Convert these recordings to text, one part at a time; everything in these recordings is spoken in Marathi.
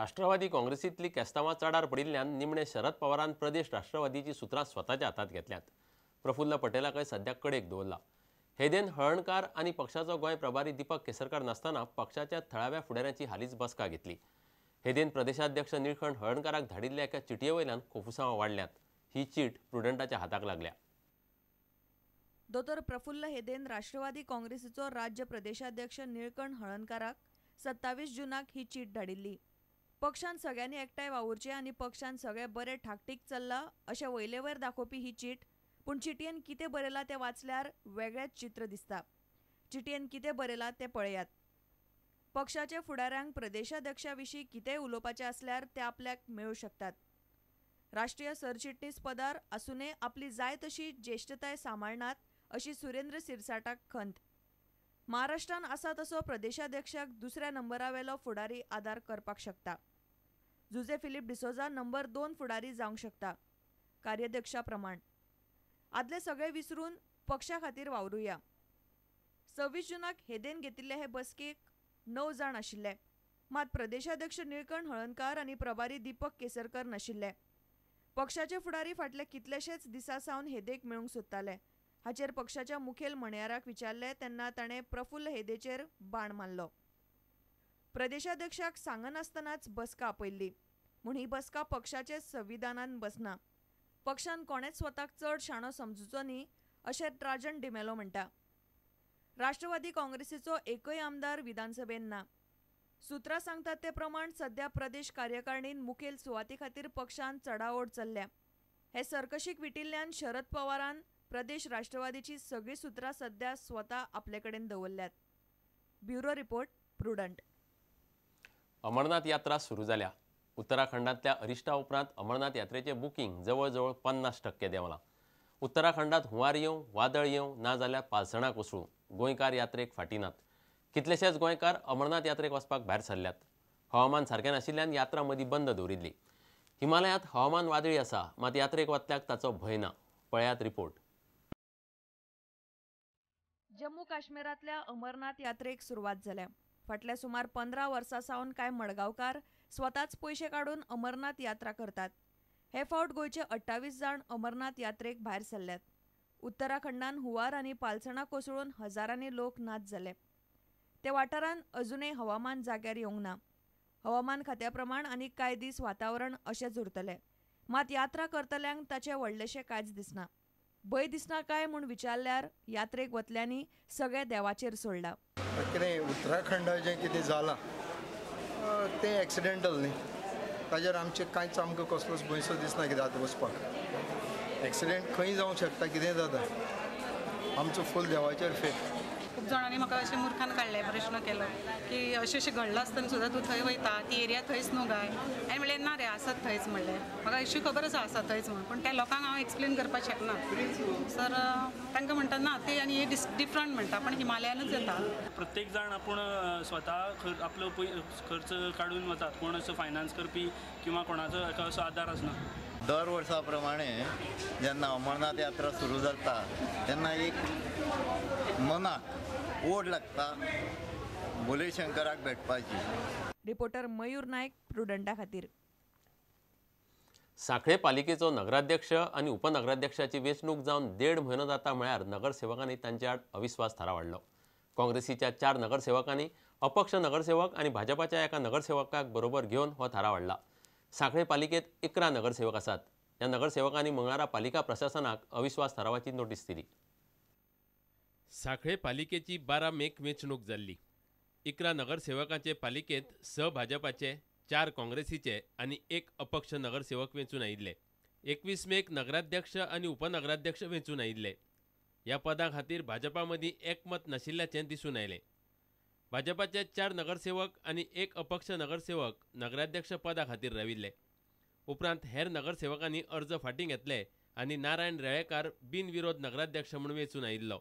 राष्ट्रवादी काँग्रेसींतली केस्तांवां चडार पडिल्ल्यान निमणे शरद पवारान प्रदेश राष्ट्रवादीची सुत्रां स्वताच्या हातात घेतल्यात। प्रफुल्ल पटेलाकय सध्या कडेक दवरला। हेदेन हळर्णकार आनी पक्षाचो गोंय प्रभारी दीपक केसरकार नासतना पक्षाच्या थळाव्या फुडाऱ्यांची हालींच बसका घेतली। हेदेन प्रदेशाध्यक्ष निळकंठ हळर्णकाराक धाडिल्ल्या एका चिटये वयल्यान खोफुसांवां वाडल्यात। ही चीट प्रुडंटाच्या हाताक लागल्या। दोतोर प्रफुल्ल हेदेन राष्ट्रवादी काँग्रेसीचो राज्य प्रदेशाध्यक्ष निळकंठ हळर्णकाराक 27 जूनाक ही चीट धाडिल्ली। पक्षान सगळ्यांनी एकठांय वावुरचें आनी पक्षान सगळें बरें ठाकठीक चल्लां अशें वयलेवयर दाखोवपी ही चीट। पूण चिटयेन कितें बरयलां तें वाचल्यार वेगळेंच चित्र दिसता। चिटयेन कितें बरयलां तें पळयात। पक्षाच्या फुडाऱ्यांक प्रदेशाध्यक्षा विशीं कितेंय उलोवपाचें आसल्यार ते आपल्याक मेळूं शकतात। राष्ट्रीय सरचिटणीस पदार आसुनय आपली जाय तशी ज्येश्ठताय सांबाळनात अशी सुरेंद्र सिरसाटाक खंत। महाराष्ट्रान आसा तसो प्रदेशाध्यक्षाक दुसऱ्या नंबरावेलो फुडारी आदार करपाक शकता। जुजे फिलिप डिसोजा नंबर 2 फुडारी जावंक शकता कार्याध्यक्षा प्रमाण। आदले सगळे विसरून पक्षा खातीर वावरुया। 26 जूनाक हेदेन घेतिल्ले हे बसकेक 9 जाण आशिल्ले, मात प्रदेशाध्यक्ष निळकंठ हळर्णकार आनी प्रभारी दीपक केसरकर नाशिल्ले। पक्षाचे फुडारी फाटले कितलेशेच दिसा सावन हेदेक मेळूंक सोदताले। हाचेर पक्षाच्या मुखेल मणयाराक विचारले तेन्ना ताणें प्रफुल्ल हेदेचेर बाण मारलो। प्रदेशाध्यक्षाक सांगनासतनाच बसका आपयल्ली, म्हूण ही बसका पक्षाचे संविधानान बसना। पक्षान कोणेच स्वताक चड शाणो समजुचो न्ही अशें राजन डिमेलो म्हणटा। राष्ट्रवादी काँग्रेसीचो एकय आमदार विधानसभेन ना। सुत्रां सांगतात ते प्रमाण सध्या प्रदेश कार्यकारिणीन मुखेल सुवाती खातीर पक्षान चडाओड चल्ल्या। हे सरकशीक विटिल्ल्यान शरद पवारान प्रदेश राष्ट्रवादीची सगळीं सुत्रां सध्या स्वता आपले कडेन दवरल्यात। Bureau report, prudent. अमरनाथ यात्रा सुरू जाल्या। उत्तराखंडांतल्या अरिष्टा उपरांत अमरनाथ यात्रेचे बुकींग जवळ जवळ 50% देंवलां। उत्तराखंडांत हुंवार येवं, वादळ येवं ना जाल्यार पालसणां कोसळूं गोंयकार यात्रेक फाटीं नात। कितलेशेच गोंयकार अमरनाथ यात्रेक वचपाक भायर सरल्यात। हवामान सारकें नाशिल्ल्यान यात्रा मदीं बंद दवरिल्ली। हिमालयांत हवामान वादळी आसा, मात यात्रेक वतल्याक ताचो भंय ना। पळयात रिपोर्ट। जम्मू काश्मीरांतल्या अमरनाथ यात्रेक सुरवात जाल्या। फाटल्या सुमार 15 वर्सां सावन कांय मडगांवकार स्वताच पयशे काडून अमरनाथ यात्रा करतात। हे फावट गोंयचे 28 जाण अमरनाथ यात्रेक भायर सरल्यात। उत्तराखंडान हुंवार आनी पालसणां कोसळून हजारांनी लोक नाच जाले। ते वाठारांत अजूनय हवामान जाग्यार येवंक ना। हवामान खात्या प्रमाण आनीक कांय दीस वातावरण अशेंच उरतलें, मात यात्रा करतल्यांक ताचें व्हडलेशें कांयच दिसना। भंय दिसना काय म्हूण विचारल्यार यात्रेक वतल्यांनी सगळे देवाचेर सोडला। कितें उत्तराखंडाचें कितें जालां तें एक्सिडेंटल न्ही, ताजेर आमचें कांयच आमकां कसलोच भंयसो दिसना कितें आतां वचपाक। एक्सिडेंट खंय जावंक शकता, कितें जाता, आमचो फूल देवाचेर फेथ। खूब जाणांनी म्हाका अशें मुर्खान काडलें, प्रश्न केलो की अशें घडलां आसतना सुद्दां तूं थंय वयता, ती एरिया थंयच न्हू काय। हांवें म्हणलें ना रे, आसात थंयच म्हणलें। म्हाका अशी खबर आसा आसा थंयच म्हणून, पूण त्या लोकांक हांव एक्सप्लेन करपाक शकना। सर तांकां म्हणटा ना ते आनी हे डिफरंट म्हणटा, पण हिमालयानूच येता। प्रत्येक जाण आपूण स्वता आपलो खर्च काडून वतात, कोण असो फायनान्स करपी किंवा कोणाचो एका असो आदार आसना। दर वर्सा प्रमाणे जेन्ना अमरनाथ यात्रा सुरू जाता तेन्ना एक मनाक ओढ लागता भोले शंकराक भेटपाची। रिपोर्टर मयूर नायक, प्रुडंटा खातीर। सांखळे पालिकेचो नगराध्यक्ष आनी उपनगराध्यक्षाची वेंचणूक जावन 1.5 म्हयनो जाता म्हळ्यार नगरसेवकांनी तांचे आड अविस्वास थारा वाडलो। काँग्रेसीच्या 4 नगरसेवकांनी अपक्ष नगरसेवक आनी भाजपाच्या एका नगरसेवकाक बरोबर घेवन हो थारा वाडला। सांखळे पालिकेत 11 नगरसेवक आसात। ह्या नगरसेवकांनी मंगळारा पालिका प्रशासनाक अविस्वास थारावाची नोटीस दिली। सांखळे पालिकेची 12 मेक वेंचणूक जाल्ली। 11 नगरसेवकांचे पालिकेत 6 भाजपाचे, 4 काँग्रेसीचे आनी 1 अपक्ष नगरसेवक वेंचून आयिल्ले। 21 मेक नगराध्यक्ष आनी उपनगराध्यक्ष वेंचून आयिल्ले। ह्या पदां खातीर भाजपा मदीं एकमत नाशिल्ल्याचें दिसून आयलें। भाजपाचे 4 नगरसेवक आनी 1 अपक्ष नगरसेवक नगराध्यक्ष पदा खातीर राविल्ले। उपरांत हेर नगरसेवकांनी अर्ज फाटीं घेतले आनी नारायण रेळेकार बिनविरोध नगराध्यक्ष म्हूण वेंचून आयिल्लो।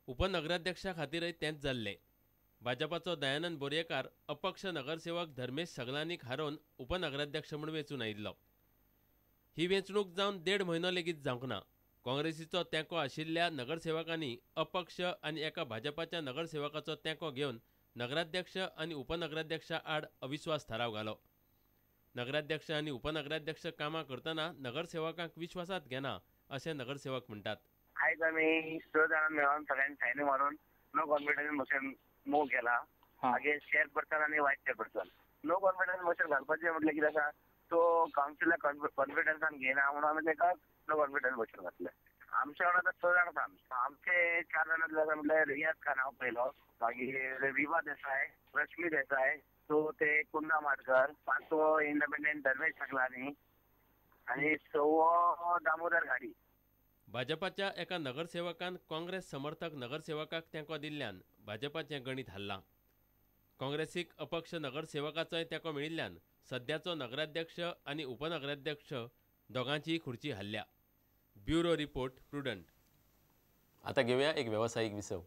उपनगराध्यक्षा खातीरय तेंच जाल्लें। भाजपाचो दयानंद बोरयेकार अपक्ष नगरसेवक धर्मेश सगलानीक हारोवन उपनगराध्यक्ष म्हूण वेंचून आयिल्लो। ही वेंचणूक जावन 1.5 म्हयनो लेगीत जावंक ना। काँग्रेसीचो तेंको आशिल्ल्या नगरसेवकांनी अपक्ष आनी एका भाजपाच्या नगरसेवकाचो तेंको घेवन नगराध्यक्ष आनी उपनगराध्यक्षा आड अविस्वास थाराव घालो। नगराध्यक्ष आणि उपनगराध्यक्ष कामां करतना नगरसेवकांक विश्वासात घेना असे नगरसेवक म्हणतात. आयज आमी 6 जाणां मेळून सगळ्यांनी सायनी मारून नो कॉन्फिडन्स मोशन मूव केला अगेन्स्ट चेअरपर्सन आणि vice chairperson. No confidence motion घालपाचें म्हटल्यार कितें आसा, तो कावन्सिलाक कॉन्फिडन्सान घेयना म्हणून आमी ताका नो कॉन्फिडन्स मोशन घातलें. आमच्या वांगडा आतां 6 जाण आसा. आमचे 4 जाण म्हटल्यार रियाज खान हांव पयलो, मागीर विभा देसाय, रश्मी देसाय, सो ते कुंदा माडकर, 5वो इंडिपेंडंट धर्मेश सकलानी आनी 6वो दामोदर घाडी. भाजपाच्या एका नगरसेवकान काँग्रेस समर्थक नगरसेवकाक तेंको दिल्ल्यान भाजपाचें गणित हल्लां. काँग्रेसीक अपक्ष नगरसेवकाचोय तेंको मेळिल्ल्यान सध्याचो नगराध्यक्ष आनी उपनगराध्यक्ष दोगांचीय खुर्ची हल्ल्या. Bureau report prudent. आता घेऊया एक व्यावसायिक विसव.